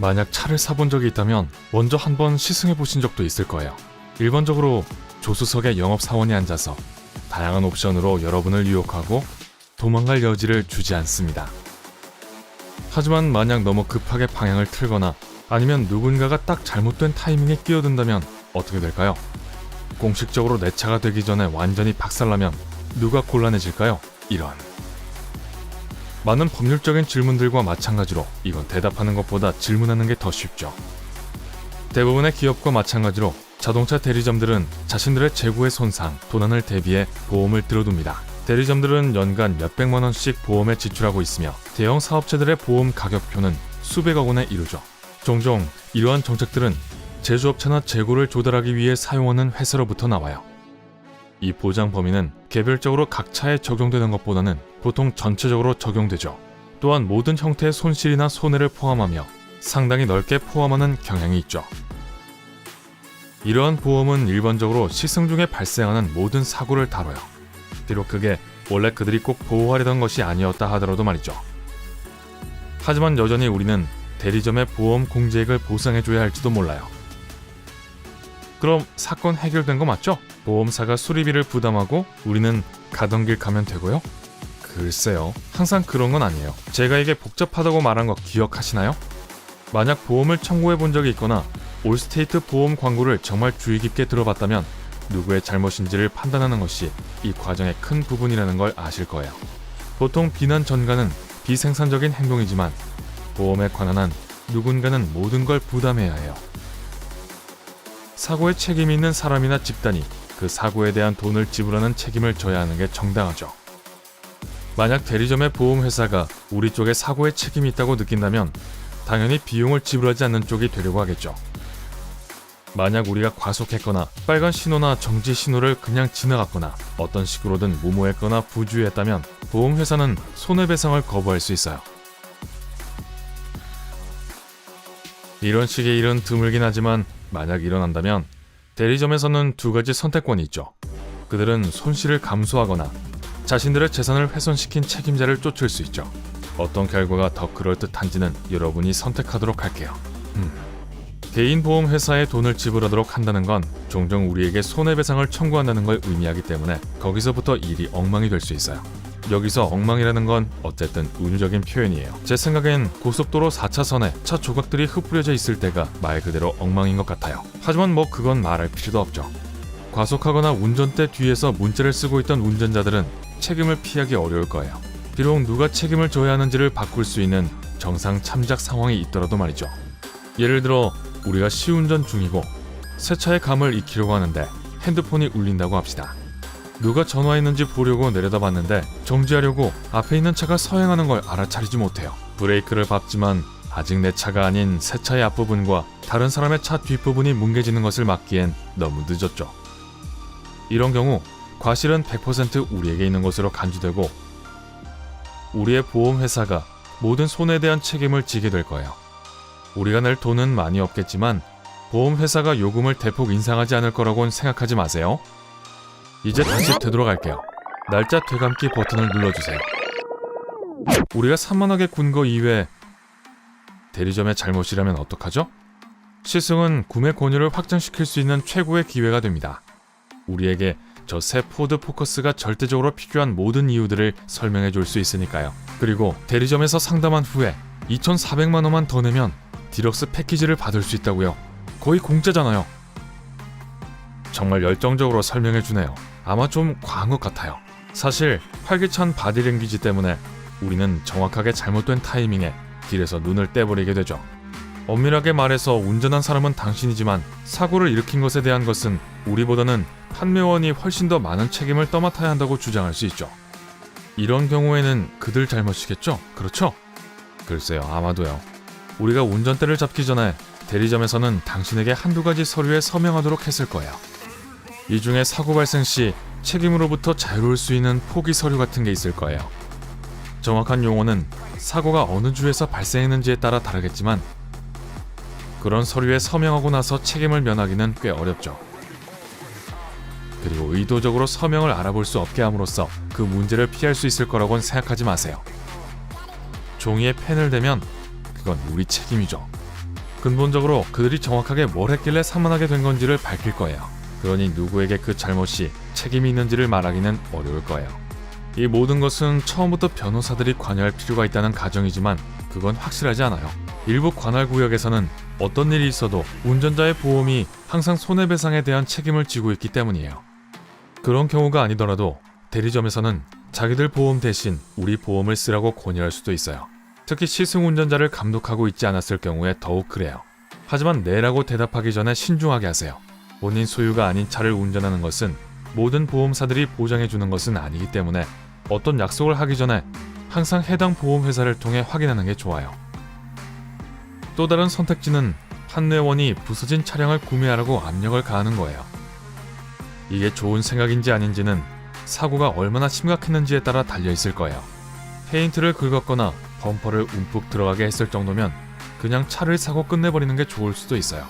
만약 차를 사본 적이 있다면 먼저 한번 시승해 보신 적도 있을 거예요. 일반적으로 조수석에 영업사원이 앉아서 다양한 옵션으로 여러분을 유혹하고 도망갈 여지를 주지 않습니다. 하지만 만약 너무 급하게 방향을 틀거나 아니면 누군가가 딱 잘못된 타이밍에 끼어든다면 어떻게 될까요? 공식적으로 내 차가 되기 전에 완전히 박살나면 누가 곤란해질까요? 이런. 많은 법률적인 질문들과 마찬가지로 이건 대답하는 것보다 질문하는 게 더 쉽죠. 대부분의 기업과 마찬가지로 자동차 대리점들은 자신들의 재고의 손상, 도난을 대비해 보험을 들어둡니다. 대리점들은 연간 몇백만 원씩 보험에 지출하고 있으며 대형 사업체들의 보험 가격표는 수백억 원에 이르죠. 종종 이러한 정책들은 제조업체나 재고를 조달하기 위해 사용하는 회사로부터 나와요. 이 보장 범위는 개별적으로 각 차에 적용되는 것보다는 보통 전체적으로 적용되죠. 또한 모든 형태의 손실이나 손해를 포함하며 상당히 넓게 포함하는 경향이 있죠. 이러한 보험은 일반적으로 시승 중에 발생하는 모든 사고를 다뤄요. 비록 그게 원래 그들이 꼭 보호하려던 것이 아니었다 하더라도 말이죠. 하지만 여전히 우리는 대리점의 보험 공제액을 보상해줘야 할지도 몰라요. 그럼 사건 해결된 거 맞죠? 보험사가 수리비를 부담하고 우리는 가던 길 가면 되고요? 글쎄요, 항상 그런 건 아니에요. 제가 이게 복잡하다고 말한 거 기억하시나요? 만약 보험을 청구해 본 적이 있거나 올스테이트 보험 광고를 정말 주의 깊게 들어봤다면 누구의 잘못인지를 판단하는 것이 이 과정의 큰 부분이라는 걸 아실 거예요. 보통 비난 전가는 비생산적인 행동이지만 보험에 관한 한 누군가는 모든 걸 부담해야 해요. 사고에 책임이 있는 사람이나 집단이 그 사고에 대한 돈을 지불하는 책임을 져야 하는 게 정당하죠. 만약 대리점의 보험회사가 우리 쪽에 사고에 책임이 있다고 느낀다면 당연히 비용을 지불하지 않는 쪽이 되려고 하겠죠. 만약 우리가 과속했거나 빨간 신호나 정지 신호를 그냥 지나갔거나 어떤 식으로든 무모했거나 부주의했다면 보험회사는 손해배상을 거부할 수 있어요. 이런 식의 일은 드물긴 하지만 만약 일어난다면 대리점에서는 두 가지 선택권이 있죠. 그들은 손실을 감수하거나 자신들의 재산을 훼손시킨 책임자를 쫓을 수 있죠. 어떤 결과가 더 그럴듯한지는 여러분이 선택하도록 할게요. 개인 보험회사에 돈을 지불하도록 한다는 건 종종 우리에게 손해배상을 청구한다는 걸 의미하기 때문에 거기서부터 일이 엉망이 될 수 있어요. 여기서 엉망이라는 건 어쨌든 은유적인 표현이에요. 제 생각엔 고속도로 4차선에 차 조각들이 흩뿌려져 있을 때가 말 그대로 엉망인 것 같아요. 하지만 뭐 그건 말할 필요도 없죠. 과속하거나 운전대 뒤에서 문자를 쓰고 있던 운전자들은 책임을 피하기 어려울 거예요. 비록 누가 책임을 져야 하는지를 바꿀 수 있는 정상 참작 상황이 있더라도 말이죠. 예를 들어 우리가 시운전 중이고 세차의 감을 익히려고 하는데 핸드폰이 울린다고 합시다. 누가 전화했는지 보려고 내려다봤는데 정지하려고 앞에 있는 차가 서행하는 걸 알아차리지 못해요. 브레이크를 밟지만 아직 내 차가 아닌 새 차의 앞부분과 다른 사람의 차 뒷부분이 뭉개지는 것을 막기엔 너무 늦었죠. 이런 경우 과실은 100% 우리에게 있는 것으로 간주되고 우리의 보험회사가 모든 손해에 대한 책임을 지게 될 거예요. 우리가 낼 돈은 많이 없겠지만 보험회사가 요금을 대폭 인상하지 않을 거라고는 생각하지 마세요. 이제 다시 되돌아갈게요. 날짜 되감기 버튼을 눌러주세요. 우리가 산만하게 군 거 이외에 대리점의 잘못이라면 어떡하죠? 시승은 구매 권유를 확장시킬 수 있는 최고의 기회가 됩니다. 우리에게 저 새 포드 포커스가 절대적으로 필요한 모든 이유들을 설명해 줄 수 있으니까요. 그리고 대리점에서 상담한 후에 2,400만 원만 더 내면 디럭스 패키지를 받을 수 있다고요. 거의 공짜잖아요. 정말 열정적으로 설명해 주네요. 아마 좀 과한 것 같아요. 사실 활기찬 바디랭귀지 때문에 우리는 정확하게 잘못된 타이밍에 길에서 눈을 떼버리게 되죠. 엄밀하게 말해서 운전한 사람은 당신이지만 사고를 일으킨 것에 대한 것은 우리보다는 판매원이 훨씬 더 많은 책임을 떠맡아야 한다고 주장할 수 있죠. 이런 경우에는 그들 잘못이겠죠? 그렇죠? 글쎄요, 아마도요. 우리가 운전대를 잡기 전에 대리점에서는 당신에게 한두 가지 서류에 서명하도록 했을 거예요. 이 중에 사고 발생 시 책임으로부터 자유로울 수 있는 포기 서류 같은 게 있을 거예요. 정확한 용어는 사고가 어느 주에서 발생했는지에 따라 다르겠지만 그런 서류에 서명하고 나서 책임을 면하기는 꽤 어렵죠. 그리고 의도적으로 서명을 알아볼 수 없게 함으로써 그 문제를 피할 수 있을 거라고는 생각하지 마세요. 종이에 펜을 대면 그건 우리 책임이죠. 근본적으로 그들이 정확하게 뭘 했길래 사망하게 된 건지를 밝힐 거예요. 그러니 누구에게 그 잘못이 책임이 있는지를 말하기는 어려울 거예요. 이 모든 것은 처음부터 변호사들이 관여할 필요가 있다는 가정이지만 그건 확실하지 않아요. 일부 관할 구역에서는 어떤 일이 있어도 운전자의 보험이 항상 손해배상에 대한 책임을 지고 있기 때문이에요. 그런 경우가 아니더라도 대리점에서는 자기들 보험 대신 우리 보험을 쓰라고 권유할 수도 있어요. 특히 시승 운전자를 감독하고 있지 않았을 경우에 더욱 그래요. 하지만 네라고 대답하기 전에 신중하게 하세요. 본인 소유가 아닌 차를 운전하는 것은 모든 보험사들이 보장해주는 것은 아니기 때문에 어떤 약속을 하기 전에 항상 해당 보험회사를 통해 확인하는 게 좋아요. 또 다른 선택지는 판매원이 부서진 차량을 구매하라고 압력을 가하는 거예요. 이게 좋은 생각인지 아닌지는 사고가 얼마나 심각했는지에 따라 달려있을 거예요. 페인트를 긁었거나 범퍼를 움푹 들어가게 했을 정도면 그냥 차를 사고 끝내버리는 게 좋을 수도 있어요.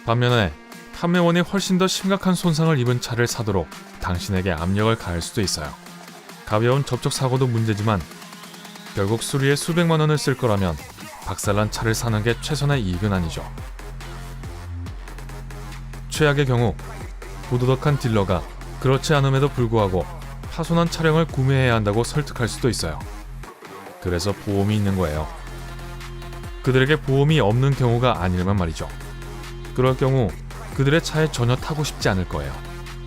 반면에 판매원이 훨씬 더 심각한 손상을 입은 차를 사도록 당신에게 압력을 가할 수도 있어요. 가벼운 접촉 사고도 문제지만 결국 수리에 수백만 원을 쓸 거라면 박살난 차를 사는 게 최선의 이익은 아니죠. 최악의 경우 부도덕한 딜러가 그렇지 않음에도 불구하고 파손한 차량을 구매해야 한다고 설득할 수도 있어요. 그래서 보험이 있는 거예요. 그들에게 보험이 없는 경우가 아니라면 말이죠. 그럴 경우 그들의 차에 전혀 타고 싶지 않을 거예요.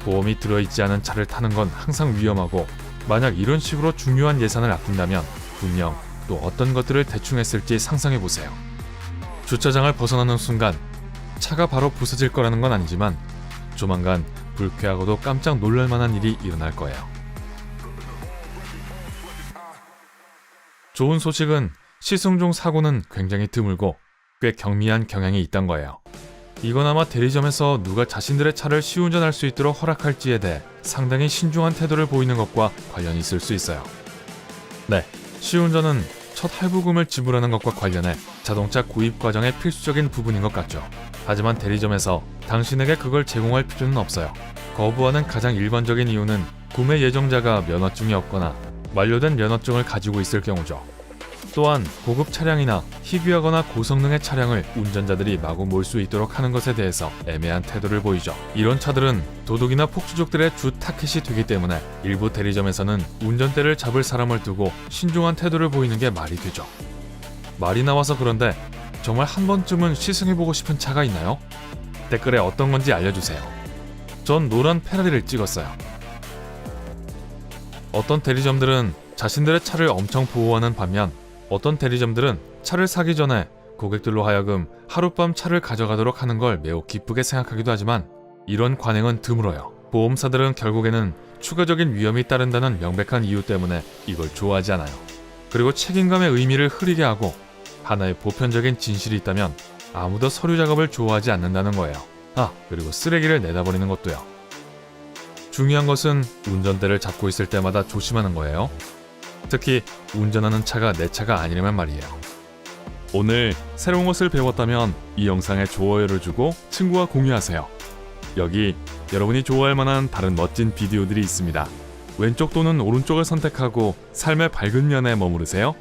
보험이 들어있지 않은 차를 타는 건 항상 위험하고 만약 이런 식으로 중요한 예산을 아낀다면 분명 또 어떤 것들을 대충 했을지 상상해보세요. 주차장을 벗어나는 순간 차가 바로 부서질 거라는 건 아니지만 조만간 불쾌하고도 깜짝 놀랄만한 일이 일어날 거예요. 좋은 소식은 시승 중 사고는 굉장히 드물고 꽤 경미한 경향이 있단 거예요. 이건 아마 대리점에서 누가 자신들의 차를 시운전할 수 있도록 허락할지에 대해 상당히 신중한 태도를 보이는 것과 관련이 있을 수 있어요. 네, 시운전은 첫 할부금을 지불하는 것과 관련해 자동차 구입 과정의 필수적인 부분인 것 같죠. 하지만 대리점에서 당신에게 그걸 제공할 필요는 없어요. 거부하는 가장 일반적인 이유는 구매 예정자가 면허증이 없거나 만료된 면허증을 가지고 있을 경우죠. 또한 고급 차량이나 희귀하거나 고성능의 차량을 운전자들이 마구 몰 수 있도록 하는 것에 대해서 애매한 태도를 보이죠. 이런 차들은 도둑이나 폭주족들의 주 타켓이 되기 때문에 일부 대리점에서는 운전대를 잡을 사람을 두고 신중한 태도를 보이는 게 말이 되죠. 말이 나와서 그런데 정말 한 번쯤은 시승해보고 싶은 차가 있나요? 댓글에 어떤 건지 알려주세요. 전 노란 페라리를 찍었어요. 어떤 대리점들은 자신들의 차를 엄청 보호하는 반면 어떤 대리점들은 차를 사기 전에 고객들로 하여금 하룻밤 차를 가져가도록 하는 걸 매우 기쁘게 생각하기도 하지만 이런 관행은 드물어요. 보험사들은 결국에는 추가적인 위험이 따른다는 명백한 이유 때문에 이걸 좋아하지 않아요. 그리고 책임감의 의미를 흐리게 하고 하나의 보편적인 진실이 있다면 아무도 서류 작업을 좋아하지 않는다는 거예요. 그리고 쓰레기를 내다버리는 것도요. 중요한 것은 운전대를 잡고 있을 때마다 조심하는 거예요. 특히 운전하는 차가 내 차가 아니라면 말이에요. 오늘 새로운 것을 배웠다면 이 영상에 좋아요를 주고 친구와 공유하세요. 여기 여러분이 좋아할 만한 다른 멋진 비디오들이 있습니다. 왼쪽 또는 오른쪽을 선택하고 삶의 밝은 면에 머무르세요.